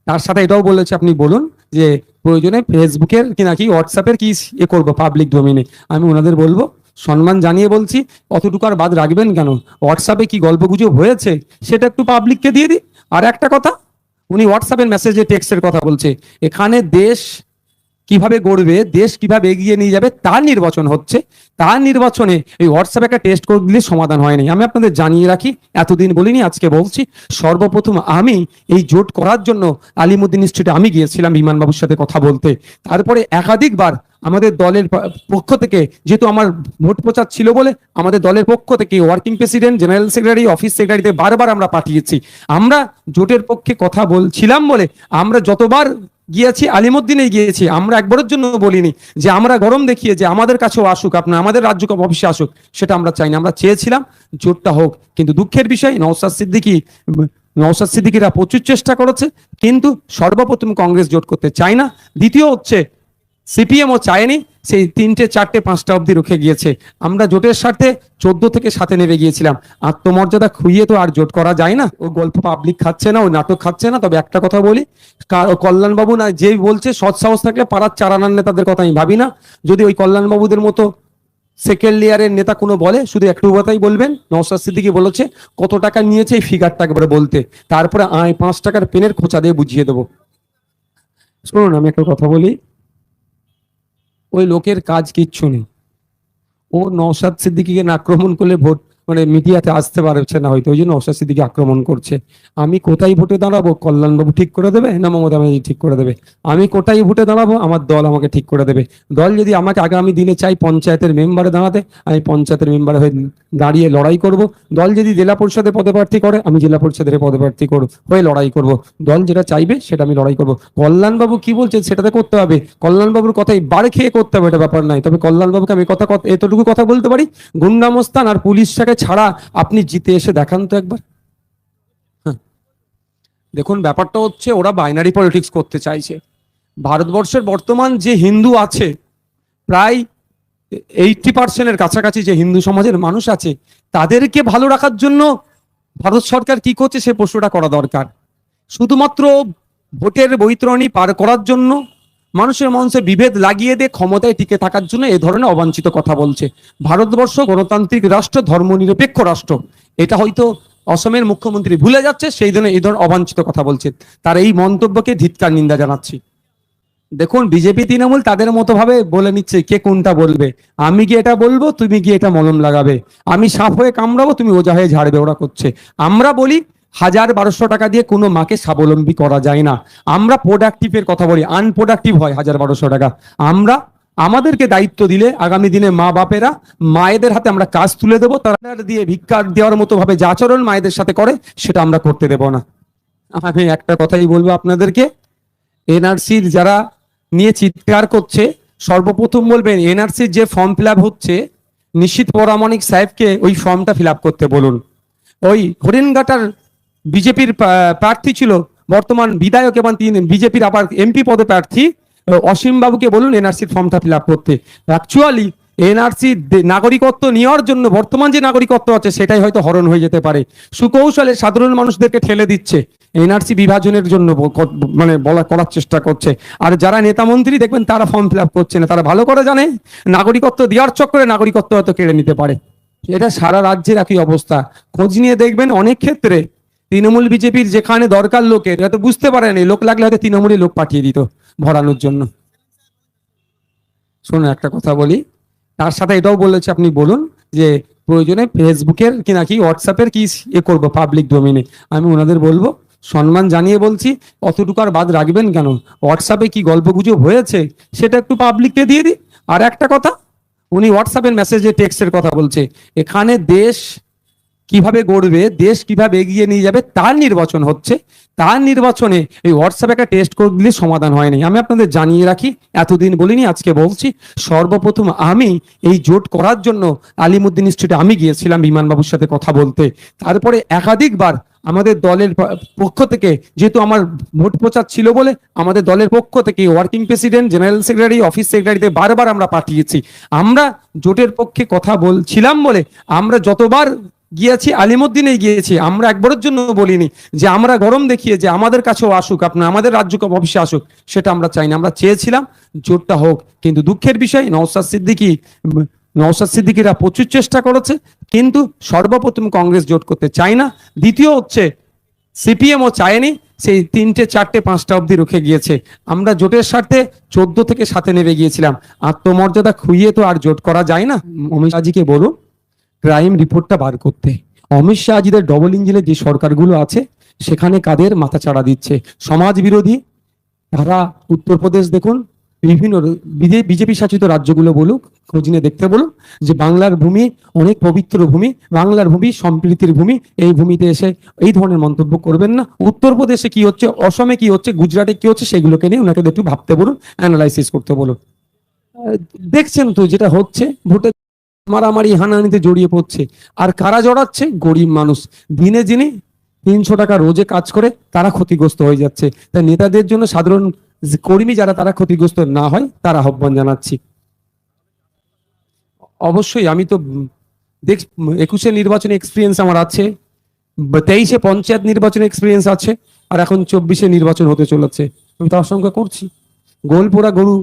তার সাথে এটাও বলেছে আপনি বলুন যে প্রয়োজনে ফেসবুকের কি নাকি হোয়াটসঅ্যাপের কি করবো পাবলিক ডোমেইনে। আমি ওনাদের বলবো, সম্মান জানিয়ে বলছি, অতটুকু আর বাদ রাখবেন কেন? হোয়াটসঅ্যাপে কি গল্পগুজব হয়েছে সেটা একটু পাবলিককে দিয়ে দিই। আর একটা কথা, উনি হোয়াটসঅ্যাপের মেসেজে টেক্সটের কথা বলছে। এখানে দেশ কিভাবে গড়বে, দেশ কিভাবে এগিয়ে নিয়ে যাবে তার নির্বাচন হচ্ছে। তার নির্বাচনে এই হোয়াটসঅ্যাপে একটা টেস্ট কোড দিলে সমাধান হয়নি। আমি আপনাদের জানিয়ে রাখি, এতদিন বলিনি, আজকে বলছি। সর্বপ্রথম আমি এই জোট করার জন্য আলিমুদ্দিন ইনস্টিটিউটে আমি গিয়েছিলাম বিমানবাবুর সাথে কথা বলতে। তারপরে একাধিকবার আমাদের দলের পক্ষ থেকে, যেহেতু আমার ভোট প্রচার ছিল বলে, আমাদের দলের পক্ষ থেকে working president, general secretary, office সেক্রেটারিতে বারবার আমরা পাঠিয়েছি। আমরা জোটের পক্ষে কথা বলছিলাম বলে আমরা যতবার গিয়েছি, আলিমুদ্দিনে গিয়েছি, আমরা একবারের জন্য বলিনি যে আমরা গরম দেখিয়ে যে আমাদের কাছেও আসুক, আপনার আমাদের রাজ্য অফিসে আসুক, সেটা আমরা চাইনি। আমরা চেয়েছিলাম জোটটা হোক। কিন্তু দুঃখের বিষয়, নওশাদ সিদ্দিকীরা প্রচুর চেষ্টা করেছে, কিন্তু সর্বপ্রথম কংগ্রেস জোট করতে চায় না। দ্বিতীয় হচ্ছে সিপিএমও চায়নি, সেই 3টে 4টে 5টা অব্দি রুখে গিয়েছে। আমরা জোটের স্বার্থে 14 থেকে 7-এ নেমে গিয়েছিলাম। আত্মমর্যাদা খুইয়ে তো আর জোট করা যায় না। ও গল্প পাবলিক খাচ্ছে না, ও নাটক খাচ্ছে না। তবে একটা কথা বলি, কল্যাণবাবু না যেই বলছে, সৎ সাহস থাকলে পাড়ার চারানার নেতাদের কথা আমি ভাবি না। যদি ওই কল্যাণবাবুদের মতো সেকেন্ড লেয়ারের নেতা কোনো বলে, শুধু একটু কথাই বলবেন, নওশাদ সিদ্দিকী বলেছে কত টাকা নিয়েছে এই ফিগারটা একবারে বলতে, তারপরে 5 টাকার পেনের খোঁচা দিয়ে বুঝিয়ে দেবো। শুনুন, আমি একটা কথা বলি, ওই লোকের কাজ কিচ্ছু নেই। ও নওশাদ সিদ্দিকীকে আক্রমণ করলে ভোট মানে মিডিয়াতে আসতে পারছে না, হয়তো ওই জন্য নওশাদ সিদ্দিকী আক্রমণ করছে। আমি কোথায় ভোটে দাঁড়াবো কল্যাণবাবু ঠিক করে দেবে, না মমতা ব্যানার্জি ঠিক করে দেবে? আমি কোথায় ভোটে দাঁড়াবো আমার দল আমাকে ঠিক করে দেবে। দল যদি আমাকে আগামী দিনে চাই পঞ্চায়েতের মেম্বারে দাঁড়াতে, আমি পঞ্চায়েতের মেম্বারে হয়ে দাঁড়িয়ে লড়াই করব। দল যদি জেলা পরিষদে পদপ্রার্থী করে, আমি জেলা পরিষদের পদপ্রার্থী হয়ে লড়াই করব। দল যেটা চাইবে সেটা আমি লড়াই করব। কল্যাণবাবু কি বলছে সেটাতে করতে হবে, কল্যাণবাবুর কথাই বাড়ে খেয়ে করতে হবে, এটা ব্যাপার নাই। তবে কল্যাণবাবুকে আমি এতটুকু কথা বলতে পারি, গুন্ডামস্তান আর পুলিশটাকে ছাড়া আপনি জিতে এসে দেখান তো একবার। দেখুন, ব্যাপারটা হচ্ছে ওরা বাইনারি পলিটিক্স করতে চাইছে। ভারতবর্ষের বর্তমান যে হিন্দু আছে, প্রায় 80% কাছাকাছি যে হিন্দু সমাজের মানুষ আছে, তাদেরকে ভালো রাখার জন্য ভারত সরকার কি করছে সে প্রশ্নটা করা দরকার। শুধুমাত্র ভোটের বৈতরণী পার করার জন্য, মানুষের মনসে বিভেদ লাগিয়ে দিয়ে ক্ষমতায় টিকে থাকার জন্য এ ধরনের অবাঞ্ছিত কথা বলছে। ভারতবর্ষ গণতান্ত্রিক রাষ্ট্র, ধর্মনিরপেক্ষ রাষ্ট্র, এটা হয়তো অসমের মুখ্যমন্ত্রী ভুলে যাচ্ছে, সেই জন্য এই ধরনের অবাঞ্ছিত কথা বলছে। তার এই মন্তব্যকে ধিক্কার নিন্দা জানাচ্ছি। দেখুন, বিজেপি তৃণমূল তাদের মতো ভাবে বলে নিচ্ছে কে কোনটা বলবে। আমি গিয়ে এটা বলবো, তুমি গিয়ে এটা মলম লাগাবে। আমি সাপ হয়ে কামড়াবো, তুমি ওজা হয়ে ঝাড়বে। ওরা করছে। আমরা বলি 1000-1200 টাকা দিয়ে কোনো মাকে স্বাবলম্বী করা যায় না। আমরা প্রোডাক্টিভের কথা বলি, আনপ্রোডাক্টিভ হয় 1000-1200 টাকা। আমরা আমাদেরকে দায়িত্ব দিলে আগামী দিনে মা বাপেরা, মায়েদের হাতে আমরা কাজ তুলে দেবো। তারা দিয়ে ভিক্ষা দেওয়ার মতো ভাবে যে আচরণ মায়েদের সাথে করে, সেটা আমরা করতে দেব না। আমি একটা কথাই বলবো আপনাদেরকে, এনআরসির যারা নিয়ে চিৎকার করছে, সর্বপ্রথম বলবেন এনআরসির যে ফর্ম ফিল আপ হচ্ছে, নিশ্চিত পরামানিক সাহেবকে ওই ফর্মটা ফিল আপ করতে বলুন। ওই হরিণঘাটার বিজেপির প্রার্থী ছিল, বর্তমান বিধায়ক এবং তিনি বিজেপির আবার এমপি পদে প্রার্থী, অসীম বাবুকে বলুন এনআরসির ফর্মটা ফিল আপ করতে। অ্যাকচুয়ালি এনআরসি নাগরিকত্ব নেওয়ার জন্য বর্তমান যে নাগরিকত্ব আছে সেটাই হয়তো হরণ হয়ে যেতে পারে। সুকৌশলে সাধারণ মানুষদেরকে ঠেলে দিচ্ছে, এনআরসি বিভাজনের জন্য মানে করার চেষ্টা করছে। আর যারা নেতা মন্ত্রী দেখবেন তারা ফর্ম ফিল আপ করছে না, তারা ভালো করে জানে নাগরিকত্ব দেওয়ার চক্করে নাগরিকত্ব হয়তো কেড়ে নিতে পারে। এটা সারা রাজ্যের একই অবস্থা। খোঁজ নিয়ে দেখবেন অনেক ক্ষেত্রে তৃণমূল বিজেপির যেখানে দরকার লোকের, হয়তো বুঝতে পারেনি, লোক লাগলে হয়তো তৃণমূলের লোক পাঠিয়ে দিত ভরানোর জন্য। শুনুন, একটা কথা বলি, তার সাথে এটাও বলেছে আপনি বলুন যে প্রয়োজনে ফেসবুকের কি নাকি হোয়াটসঅ্যাপের কি করবো পাবলিক ডোমেইনে। আমি ওনাদের বলবো, সম্মান জানিয়ে বলছি, অতটুকু আর বাদ রাখবেন কেন? হোয়াটসঅ্যাপে কি গল্পগুজব হয়েছে সেটা একটু পাবলিককে দিয়ে দিই। আর একটা কথা, উনি হোয়াটসঅ্যাপের মেসেজে টেক্সটের কথা বলছে। এখানে দেশ কিভাবে গড়বে, দেশ কিভাবে এগিয়ে নিয়ে যাবে তার নির্বাচন হচ্ছে। তার নির্বাচনে এই হোয়াটসঅ্যাপে একটা টেস্ট কোড দিলে সমাধান হয়নি। আমি আপনাদের জানিয়ে রাখি, এতদিন বলিনি, আজকে বলছি। সর্বপ্রথম আমি এই জোট করার জন্য আলিমুদ্দিন ইনস্টিটিউটে আমি গিয়েছিলাম বিমানবাবুর সাথে কথা বলতে। তারপরে একাধিকবার আমাদের দলের পক্ষ থেকে, যেহেতু আমার ভোট প্রচার ছিল বলে, আমাদের দলের পক্ষ থেকে working president, general secretary, office সেক্রেটারিতে বারবার আমরা পাঠিয়েছি। আমরা জোটের পক্ষে কথা বলছিলাম বলে আমরা যতবার গিয়েছি, আলিমুদ্দিনে গিয়েছি, আমরা একবারের জন্য বলিনি যে আমরা গরম দেখিয়ে যে আমাদের কাছেও আসুক, আপনার আমাদের রাজ্য অফিসে আসুক, সেটা আমরা চাইনি। আমরা চেয়েছিলাম জোটটা হোক, কিন্তু দুঃখের বিষয় নওশাদ সিদ্দিকীরা প্রচুর চেষ্টা করেছে, কিন্তু সর্বপ্রথম কংগ্রেস জোট করতে চায় না। দ্বিতীয় হচ্ছে সিপিএমও চায়নি, সেই 3টে 4টে 5টা অবধি রুখে গিয়েছে। আমরা জোটের স্বার্থে 14 থেকে 7-এ নেমে গিয়েছিলাম। আত্মমর্যাদা খুইয়ে তো আর জোট করা যায় না। অমিত শাহজিকে বলুন ক্রাইম রিপোর্টটা বার করতে। অমিত শাহজিদের ডবল ইঞ্জিনের যে সরকারগুলো আছে সেখানে কাদের মাথা চাড়া দিচ্ছে? সমাজ বিরোধী। তারা উত্তরপ্রদেশ দেখুন, বিভিন্ন বিজেপি শাসিত রাজ্যগুলো বলুক, খোঁজ নিয়ে দেখতে বলুন যে বাংলার ভূমি অনেক পবিত্র ভূমি, বাংলার ভূমি সম্প্রীতির ভূমি, এই ভূমিতে এসে এই ধরনের মন্তব্য করবেন না। উত্তরপ্রদেশে কি হচ্ছে, অসমে কি হচ্ছে, গুজরাটে কি হচ্ছে, সেগুলোকে নিয়ে ওনাকে একটু ভাবতে বলুন, অ্যানালাইসিস করতে বলুন। দেখছেন তো যেটা হচ্ছে, ভোটে মারামারি হানাহানিতে জড়িয়ে পড়ছে। আর কারা জড়াচ্ছে? গরিব মানুষ, দিনে দিনে 300 টাকা রোজে কাজ করে তারা ক্ষতিগ্রস্ত হয়ে যাচ্ছে। তাই নেতাদের জন্য সাধারণ কর্মী যারা তারা ক্ষতিগ্রস্ত না হয় তার আহ্বান জানাচ্ছি। অবশ্যই আমি তো দেখ 21-এ নির্বাচনে এক্সপিরিয়েন্স আমার আছে, 23-এ পঞ্চায়েত নির্বাচনে এক্সপিরিয়েন্স আছে, আর এখন 24-এ নির্বাচন হতে চলেছে। আমি তো আশঙ্কা করছি গোলপোড়া গরু।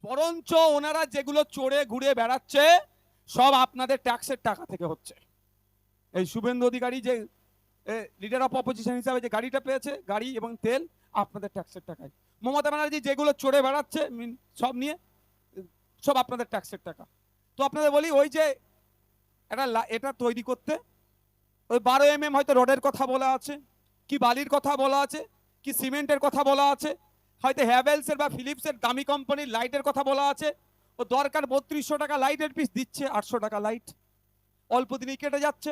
বরঞ্চ ওনারা যেগুলো চড়ে ঘুরে বেড়াচ্ছে সব আপনাদের ট্যাক্সের টাকা থেকে হচ্ছে। এই শুভেন্দু অধিকারী যে লিডার অফ অপোজিশন হিসাবে যে গাড়িটা পেয়েছে, গাড়ি এবং তেল আপনাদের ট্যাক্সের টাকায়। মমতা ব্যানার্জি যেগুলো চড়ে বেড়াচ্ছে সব নিয়ে সব আপনাদের ট্যাক্সের টাকা। তো আপনাদের বলি ওই যে এটা তৈরি করতে ওই 12 mm হয়তো রডের কথা বলা আছে, কি বালির কথা বলা আছে, কি সিমেন্টের কথা বলা আছে, হয়তো হ্যাভেলসের বা ফিলিপসের দামি কোম্পানির লাইটের কথা বলা আছে। ও দরকার 3200 টাকা লাইটের পিস, দিচ্ছে 800 টাকা লাইট। অল্প দিনেই কেটে যাচ্ছে,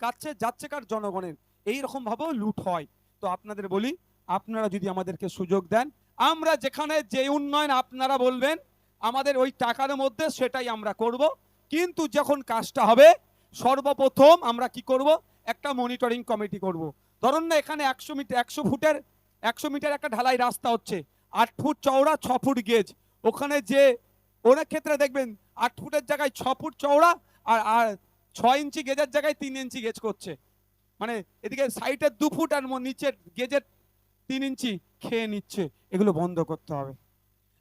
কাটছে যাচ্ছে কার জনগণের। এইরকম ভাবেও লুট হয়। তো আপনাদের বলি আপনারা যদি আমাদেরকে সুযোগ দেন, আমরা যেখানে যে উন্নয়ন আপনারা বলবেন আমাদের ওই টাকার মধ্যে সেটাই আমরা করব। কিন্তু যখন কাজটা হবে সর্বপ্রথম আমরা কি করব, একটা মনিটরিং কমিটি করব। ধরুন না এখানে 100 মিটার একটা ঢালাই রাস্তা হচ্ছে, 8 ফুট চওড়া 6 ফুট গেজ। ওখানে যে অনেক ক্ষেত্রে দেখবেন 8 ফুটের জায়গায় 6 ফুট চওড়া আর 6 ইঞ্চি গেজের জায়গায় 3 ইঞ্চি গেজ করছে। মানে এদিকে সাইডের 2 ফুট আর নিচের গেজের 3 ইঞ্চি খেয়ে নিচ্ছে। এগুলো বন্ধ করতে হবে।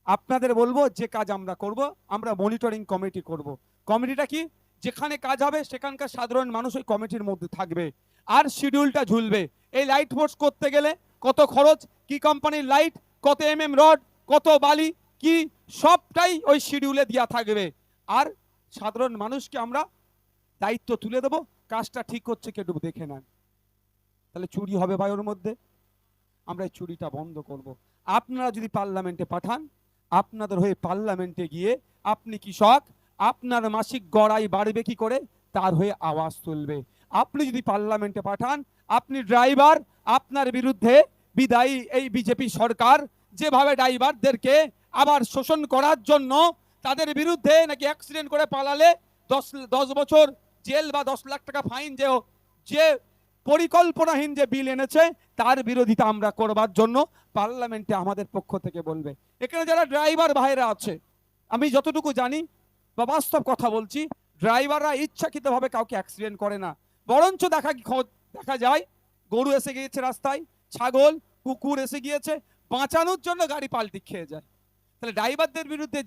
আপনাদের বলবো যে কাজ আমরা করব, আমরা মনিটরিং কমিটি করব। কমিটিটা কি, যেখানে কাজ হবে সেখানকার সাধারণ মানুষ ওই কমিটির মধ্যে থাকবে, আর শিডিউলটা ঝুলবে। এই লাইট পোস্ট করতে গেলে কত খরচ, কি কোম্পানির লাইট, কত রড, কত বালি, কি সবটাই ওই শিডিউলে দেওয়া থাকবে। আর সাধারণ মানুষকে আমরা দায়িত্ব তুলে দেবো, কাজটা ঠিক হচ্ছে কি একটু দেখে নেন। তাহলে চুরি হবে ভাই ওর মধ্যে, আমরা এই চুরিটা বন্ধ করব। আপনারা যদি পার্লামেন্টে পাঠান, আপনাদের হয়ে পার্লামেন্টে গিয়ে আপনি কৃষক, আপনার মাসিক গড়াই বাড়বে কি করে তার হয়ে আওয়াজ তুলবে। আপনি যদি পার্লামেন্টে পাঠান, আপনি ড্রাইভার, আপনার বিরুদ্ধে বিদায়ী এই বিজেপি সরকার যেভাবে ড্রাইভারদেরকে আবার শোষণ করার জন্য তাদের বিরুদ্ধে নাকি অ্যাক্সিডেন্ট করে পালালে 10 বছর জেল বা 10 লাখ টাকা ফাইন, যে পরিকল্পনাহীন যে বিল এনেছে তার বিরোধিতা আমরা করবার জন্য পার্লামেন্টে আমাদের পক্ষ থেকে বলবে। এখানে যারা ড্রাইভার ভাইরা আছে, আমি যতটুকু জানি বা বাস্তব কথা বলছি, ড্রাইভাররা ইচ্ছাকৃতভাবে কাউকে অ্যাক্সিডেন্ট করে না। বরঞ্চ দেখা যায় গরু এসে গিয়েছে রাস্তায়, ছাগল কুকুর এসে গিয়েছে, বাঁচানোর জন্য গাড়ি পাল্টি খেয়ে যায়। তাহলে ড্রাইভারদের বিরুদ্ধে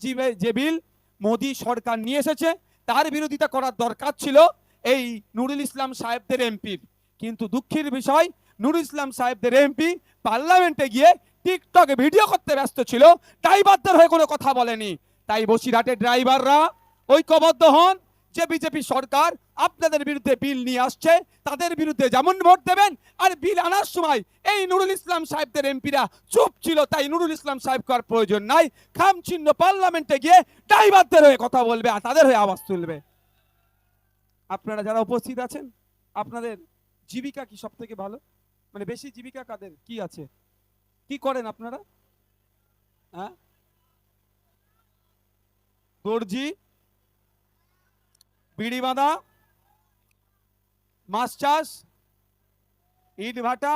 যে বিল মোদী সরকার নিয়ে এসেছে তার বিরোধিতা করার দরকার ছিল এই নুরুল ইসলাম সাহেবদের এমপির। কিন্তু দুঃখের বিষয় নুরুল ইসলাম সাহেবদের এমপি পার্লামেন্টে গিয়ে টিকটকে ভিডিও করতে ব্যস্ত ছিল, ড্রাইভারদের হয়ে কোনো কথা বলেনি। তাই বসিরহাটের ড্রাইভাররা ঐক্যবদ্ধ হন যে বিজেপি সরকার আপনাদের বিরুদ্ধে বিল নিয়ে আসছে তাদের বিরুদ্ধে যেমন ভোট দেবেন, আর বিল আনার সময় এই নুরুল ইসলাম সাহেবদের এমপিরা চুপ ছিল, তাই নুরুল ইসলাম সাহেবকে আর প্রয়োজন নাই। খামচিহ্ন পার্লামেন্টে গিয়ে ড্রাইভারদের হয়ে কথা বলবে আর তাদের হয়ে আওয়াজ তুলবে। আপনারা যারা উপস্থিত আছেন, আপনাদের জীবিকা কি সব থেকে ভালো, মানে বেশি জীবিকা কাদের কি আছে, কি করেন আপনারা? হ্যাঁ, দর্জি, বিড়ি বাঁধা, মাছ চাষ, ইট ভাটা,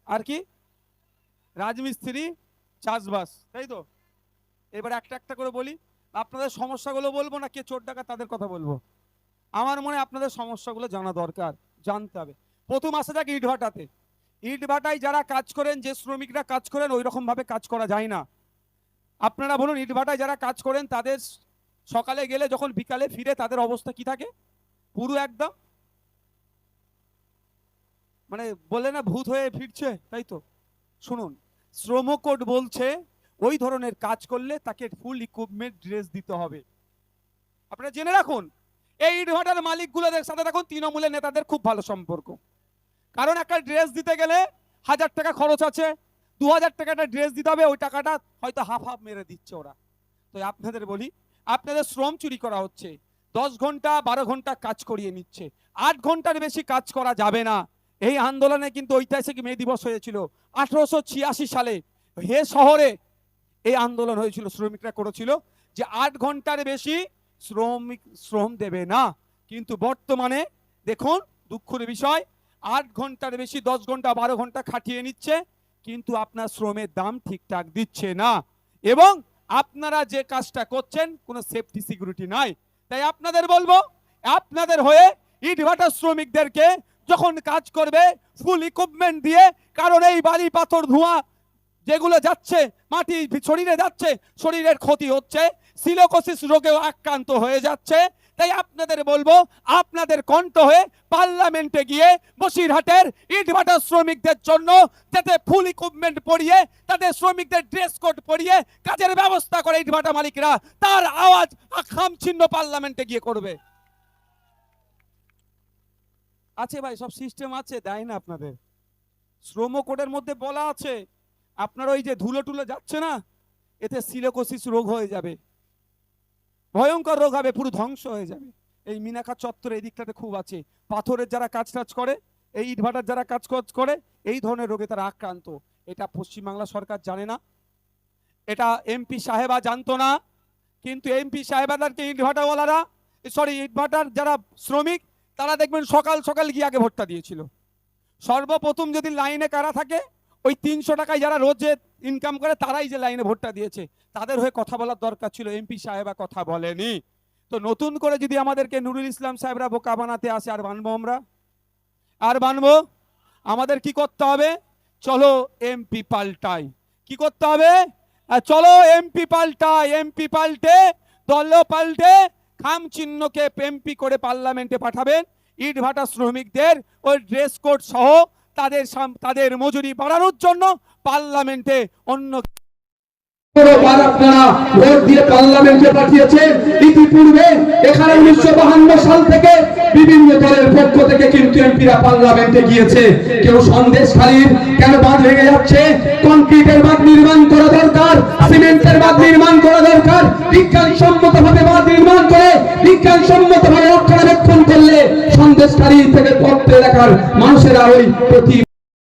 আর কি রাজমিস্ত্রি, চাষবাস, তাই তো? এবার একটা একটা করে বলি, আপনাদের সমস্যাগুলো বলবো না কে চোর ডাকাত তাদের কথা বলবো। আমার মনে হয় আপনাদের সমস্যাগুলো জানা দরকার, জানতে হবে। প্রথম আসা যাক ইটভাটাতে। ইটভাটায় যারা কাজ করেন, যে শ্রমিকরা কাজ করেন, ওই রকম ভাবে কাজ করা যায় না। আপনারা বলুন, ইটভাটায় যারা কাজ করেন তাদের সকালে গেলে যখন বিকালে ফিরে তাদের অবস্থা কি থাকে? পুরো একদম মানে বলে না ভূত হয়ে ফিরছে, তাই তো। শুনুন, শ্রম কোড বলছে ওই ধরনের কাজ করলে তাকে ফুল ইকুইপমেন্ট ড্রেস দিতে হবে। আপনারা জেনে রাখুন, এই ইটভাটার মালিকগুলোদের সাথে দেখুন তৃণমূলের নেতাদের খুব ভালো সম্পর্ক। কারণ একটা ড্রেস দিতে গেলে 1000 টাকা খরচ আছে, 2000 টাকা একটা ড্রেস দিতে হবে, ওই টাকাটা হয়তো হাফ হাফ মেরে দিচ্ছে ওরা। তো আপনাদের বলি, আপনাদের শ্রম চুরি করা হচ্ছে। 10 ঘন্টা 12 ঘন্টা কাজ করিয়ে নিচ্ছে, 8 ঘন্টার বেশি কাজ করা যাবে না। এই আন্দোলনে কিন্তু ঐতিহাসিক মে দিবস হয়েছিল 1886 সালে। হে শহরে এই আন্দোলন হয়েছিল, শ্রমিকরা করেছিল যে 8 ঘন্টার বেশি শ্রম দেবে না। কিন্তু বর্তমানে দেখুন দুঃখের বিষয়, 8 ঘন্টার বেশি 10 ঘন্টা 12 ঘন্টা খাটিয়ে নিচ্ছে, কিন্তু আপনার শ্রমের দাম ঠিকঠাক দিচ্ছে না। এবং আপনারা যে কাজটা করছেন কোনো সেফটি সিকিউরিটি নাই। তাই আপনাদের বলবো, আপনাদের হয়ে ইটভাটা শ্রমিকদেরকে যখন কাজ করবে ফুল ইকুইপমেন্ট দিয়ে, কারণ এই বালি পাথর ধোঁয়া যেগুলো যাচ্ছে, মাটি শরীরে যাচ্ছে, শরীরের ক্ষতি হচ্ছে, সিলিকোসিস রোগেও আক্রান্ত হয়ে যাচ্ছে। তাই আপনাদের বলবো, আপনাদের কণ্ঠ হয়ে পার্লামেন্টে গিয়ে বসিরহাটের ইটভাটা শ্রমিকদের জন্য যাতে ফুল ইকুইপমেন্ট পরিয়ে, তাদের শ্রমিকদের ড্রেস কোড পরিয়ে কাজের ব্যবস্থা করে ইটভাটা মালিকরা, তার আওয়াজ খামচিহ্ন পার্লামেন্টে গিয়ে করবে। আছে ভাই, সব সিস্টেম আছে, দেয় না আপনাদের। শ্রম কোডের মধ্যে বলা আছে আপনার ওই যে ধুলো টুলো যাচ্ছে না, এতে সিলিকোসিস রোগ হয়ে যাবে, ভয়ঙ্কর রোগ হবে, পুরো ধ্বংস হয়ে যাবে। এই মিনাখা চত্বরে এই দিকটাতে খুব আছে, পাথরের যারা কাজ করে, এই ইটভাটার যারা কাজ করে, এই ধরনের রোগে তারা আক্রান্ত। এটা পশ্চিমবাংলা সরকার জানে না, এটা এমপি সাহেবা জানতো না, কিন্তু এমপি সাহেবাদেরকে ইটভাটাওয়ালারা, ইটভাটার যারা শ্রমিক তারা দেখবেন সকাল সকাল গিয়ে আগে ভোটটা দিয়েছিল। সর্বপ্রথম যদি লাইনে কারা থাকে, ওই 300 টাকায় যারা রোজে ইনকাম করে তারাই যে লাইনে ভোটটা দিয়েছে, তাদের হয়ে কথা বলার দরকার ছিল, এমপি সাহেবা কথা বলেনি। তো নতুন করে যদি আমাদেরকে নুরুল ইসলাম সাহেবরা বোকা বানাতে আসে, আর বানবো আমরা? আর বানবো? আমাদের কি করতে হবে? চলো এমপি পাল্টাই। কি করতে হবে? চলো এমপি পাল্টাই। এমপি পাল্টে, দল পাল্টে, খাম চিহ্নকে এমপি করে পার্লামেন্টে পাঠাবেন। ইটভাটা শ্রমিকদের ওই ড্রেস কোড সহ তাদের মজুরি বাড়ানোর জন্য পার্লামেন্টে অন্য আপনারা ভোট দিয়ে পার্লামেন্টে পাঠিয়েছেন। ইতিপূর্বে এখানে 1952 সাল থেকে বিভিন্ন দলের পক্ষ থেকে কিন্তু এমপিরা পার্লামেন্টে গিয়েছে। কেউ সন্দেশখালীর কেন বাঁধ ভেঙে যাচ্ছে, কংক্রিটের বাঁধ নির্মাণ করা দরকার, সিমেন্টের বাঁধ নির্মাণ করা দরকার, বিজ্ঞানসম্মত ভাবে বাঁধ নির্মাণ করে বিজ্ঞানসম্মত ভাবে রক্ষণাবেক্ষণ করলে সন্দেশখালী থেকে পত্র এলাকার মানুষেরা ওই প্রতি